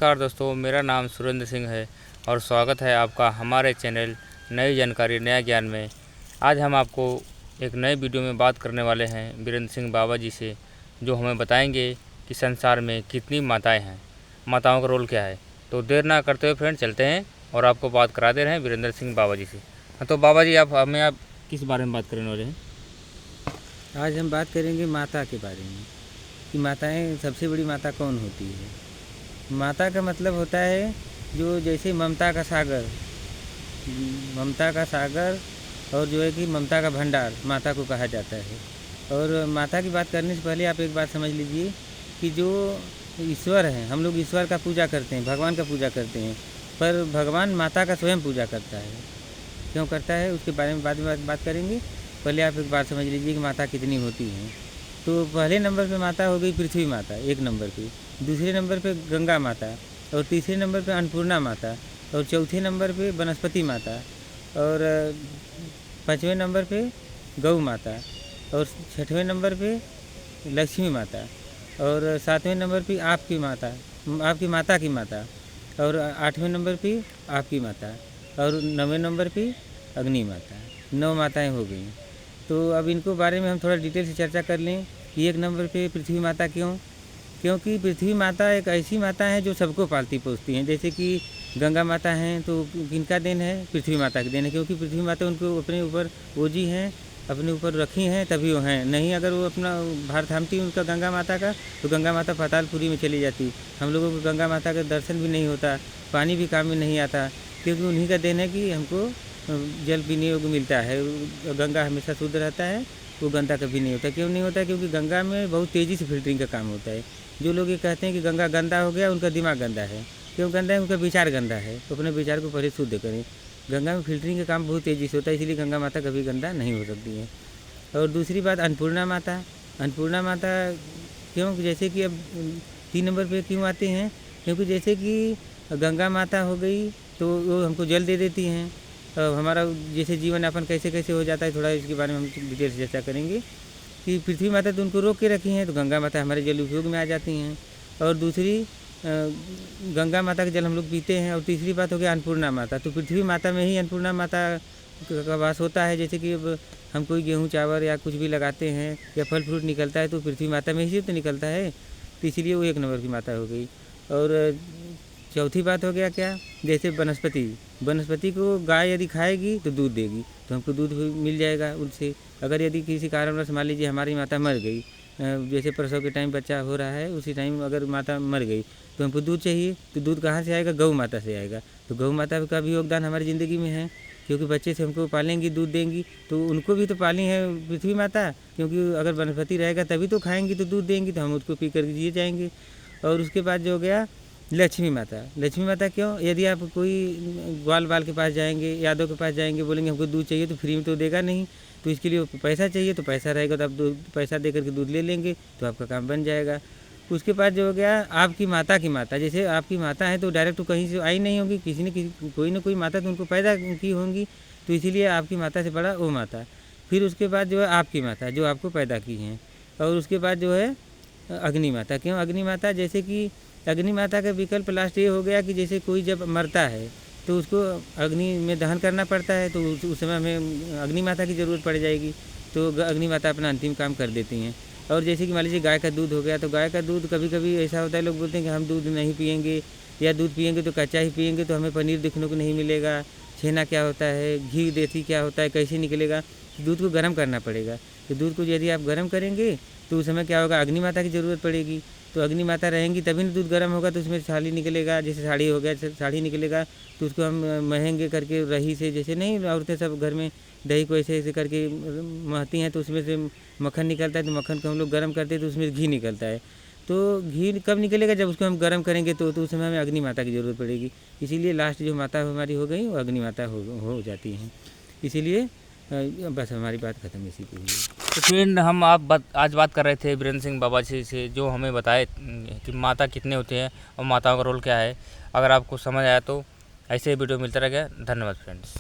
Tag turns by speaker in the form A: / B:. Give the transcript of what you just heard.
A: नमस्कार दोस्तों, मेरा नाम सुरेंद्र सिंह है और स्वागत है आपका हमारे चैनल नई जानकारी नया ज्ञान में। आज हम आपको एक नए वीडियो में बात करने वाले हैं वीरेंद्र सिंह बाबा जी से, जो हमें बताएंगे कि संसार में कितनी माताएं हैं, माताओं का रोल क्या है। तो देर ना करते हुए फ्रेंड चलते हैं और आपको बात करा दे रहे हैं वीरेंद्र सिंह बाबा जी से। तो बाबा जी आप किस बारे में बात करने वाले हैं?
B: आज हम बात करेंगे माता के बारे में कि माताएं सबसे बड़ी माता कौन होती है। माता का मतलब होता है जो जैसे ममता का सागर और जो है कि ममता का भंडार माता को कहा जाता है। और माता की बात करने से पहले आप एक बात समझ लीजिए कि जो ईश्वर है, हम लोग ईश्वर का पूजा करते हैं, भगवान का पूजा करते हैं, पर भगवान माता का स्वयं पूजा करता है। क्यों करता है उसके बारे में बाद में बात करेंगे। पहले आप एक बात समझ लीजिए कि माता कितनी होती हैं। तो पहले नंबर पे माता हो गई पृथ्वी माता, एक नंबर पे। दूसरे नंबर पे गंगा माता, और तीसरे नंबर पे अन्नपूर्णा माता, और चौथे नंबर पे वनस्पति माता, और पाँचवें नंबर पे गौ माता, और छठवें नंबर पे लक्ष्मी माता, और सातवें नंबर पे आपकी माता की माता, और आठवें नंबर पे आपकी माता, और नौवें नंबर पे अग्नि माता। 9 माताएं हो गई। तो अब इनको बारे में हम थोड़ा डिटेल से चर्चा कर लें कि एक नंबर पे पृथ्वी माता क्यों। क्योंकि पृथ्वी माता एक ऐसी माता है जो सबको पालती पोसती हैं। जैसे कि गंगा माता हैं तो किनका देन है? पृथ्वी माता का देन है, क्योंकि पृथ्वी माता उनको अपने ऊपर ओजी हैं, अपने ऊपर रखी हैं, तभी वो हैं। नहीं अगर वो अपना भार थामती उनका गंगा माता का, तो गंगा माता पातालपुरी में चली जाती। हम लोगों को गंगा माता का दर्शन भी नहीं होता, पानी भी काम में नहीं आता, क्योंकि उन्हीं का देन है कि हमको जल पीने योग्य मिलता है। गंगा हमेशा शुद्ध रहता है, वो गंदा कभी नहीं होता। क्यों नहीं होता? क्योंकि गंगा में बहुत तेज़ी से फिल्टरिंग का काम होता है। जो लोग ये कहते हैं कि गंगा गंदा हो गया, उनका दिमाग गंदा है। क्यों गंदा है? उनका विचार गंदा है। तो अपने विचार को पहले शुद्ध करें। गंगा में फिल्टरिंग का काम बहुत तेज़ी से होता है, इसलिए गंगा माता कभी गंदा नहीं हो सकती है। और दूसरी बात अन्नपूर्णा माता क्यों? जैसे कि अब 3 नंबर पे क्यों आते हैं? क्योंकि जैसे कि गंगा माता हो गई तो वो हमको जल दे देती हैं। हमारा जैसे जीवन यापन कैसे कैसे हो जाता है, थोड़ा इसके बारे में हम डिटेल से चर्चा करेंगे। कि पृथ्वी माता तो उनको रोक के रखी हैं, तो गंगा माता हमारे जल उपयोग में आ जाती हैं। और दूसरी गंगा माता का जल हम लोग पीते हैं। और तीसरी बात हो गई अन्नपूर्णा माता। तो पृथ्वी माता में ही अन्नपूर्णा माता का वास होता है। जैसे कि अब हम कोई गेहूँ चावल या कुछ भी लगाते हैं या फल फ्रूट निकलता है, तो पृथ्वी माता में ही तो निकलता है। तो इसीलिए वो एक नंबर की माता हो गई। और चौथी बात हो गया क्या? जैसे वनस्पति को गाय यदि खाएगी तो दूध देगी, तो हमको दूध भी मिल जाएगा उनसे। अगर यदि किसी कारणवश मान लीजिए हमारी माता मर गई, जैसे प्रसव के टाइम बच्चा हो रहा है उसी टाइम अगर माता मर गई, तो हमको दूध चाहिए, तो दूध कहाँ से आएगा? गौ माता से आएगा। तो गौ माता का भी योगदान हमारी ज़िंदगी में है, क्योंकि बच्चे से हमको पालेंगी, दूध देंगी, तो उनको भी तो पाली है पृथ्वी माता। क्योंकि अगर वनस्पति रहेगा तभी तो खाएंगी, तो दूध देंगी, तो हम उसको पी कर जिए जाएंगे। और उसके बाद जो हो गया लक्ष्मी माता क्यों? यदि आप कोई ग्वाल बाल के पास जाएंगे, यादव के पास जाएंगे, बोलेंगे हमको दूध चाहिए, तो फ्री में तो देगा नहीं, तो इसके लिए पैसा चाहिए। तो पैसा रहेगा तो आप पैसा दे करके दूध ले लेंगे, तो आपका काम बन जाएगा। उसके बाद जो हो गया आपकी माता की माता। जैसे आपकी माता है तो डायरेक्ट तो कहीं से आई नहीं होंगी, किसी न कोई ना कोई माता तो उनको पैदा की होंगी, तो इसीलिए आपकी माता से बड़ा वो माता। फिर उसके बाद जो है आपकी माता, जो आपको पैदा की हैं। और उसके बाद जो है अग्नि माता। क्यों अग्नि माता? जैसे कि अग्नि माता का विकल्प लास्ट ये हो गया कि जैसे कोई जब मरता है तो उसको अग्नि में दहन करना पड़ता है, तो उस समय हमें अग्नि माता की ज़रूरत पड़ जाएगी, तो अग्नि माता अपना अंतिम काम कर देती हैं। और जैसे कि मान लीजिए गाय का दूध हो गया, तो गाय का दूध कभी कभी ऐसा होता है, लोग बोलते हैं कि हम दूध नहीं पियेंगे, या दूध पियेंगे तो कच्चा ही पियेंगे, तो हमें पनीर देखने को नहीं मिलेगा। छेना क्या होता है, घी देसी क्या होता है, कैसे निकलेगा? दूध को गर्म करना पड़ेगा। तो दूध को यदि आप गर्म करेंगे तो उस समय क्या होगा? अग्नि माता की ज़रूरत पड़ेगी। तो अग्नि माता रहेंगी तभी ना दूध गर्म होगा, तो उसमें साड़ी निकलेगा। जैसे साड़ी हो गया, साड़ी निकलेगा तो उसको हम महेंगे करके रही से, जैसे नहीं औरतें सब घर में दही को ऐसे ऐसे करके महती हैं, तो उसमें से मक्खन निकलता है। तो मक्खन को हम लोग गर्म करते हैं तो उसमें घी निकलता है। तो घी कब निकलेगा? जब उसको हम गर्म करेंगे, तो उस समय हमें अग्नि माता की ज़रूरत पड़ेगी। इसीलिए लास्ट जो माता हमारी हो गई वो अग्नि माता हो जाती हैं। इसीलिए बस हमारी बात खत्म इसी के लिए।
A: तो फ्रेंड आज बात कर रहे थे वीरेंद्र सिंह बाबा जी से, जो हमें बताए कि माता कितने होते हैं और माताओं का रोल क्या है। अगर आपको समझ आया तो ऐसे वीडियो मिलता रहेगा। धन्यवाद फ्रेंड्स।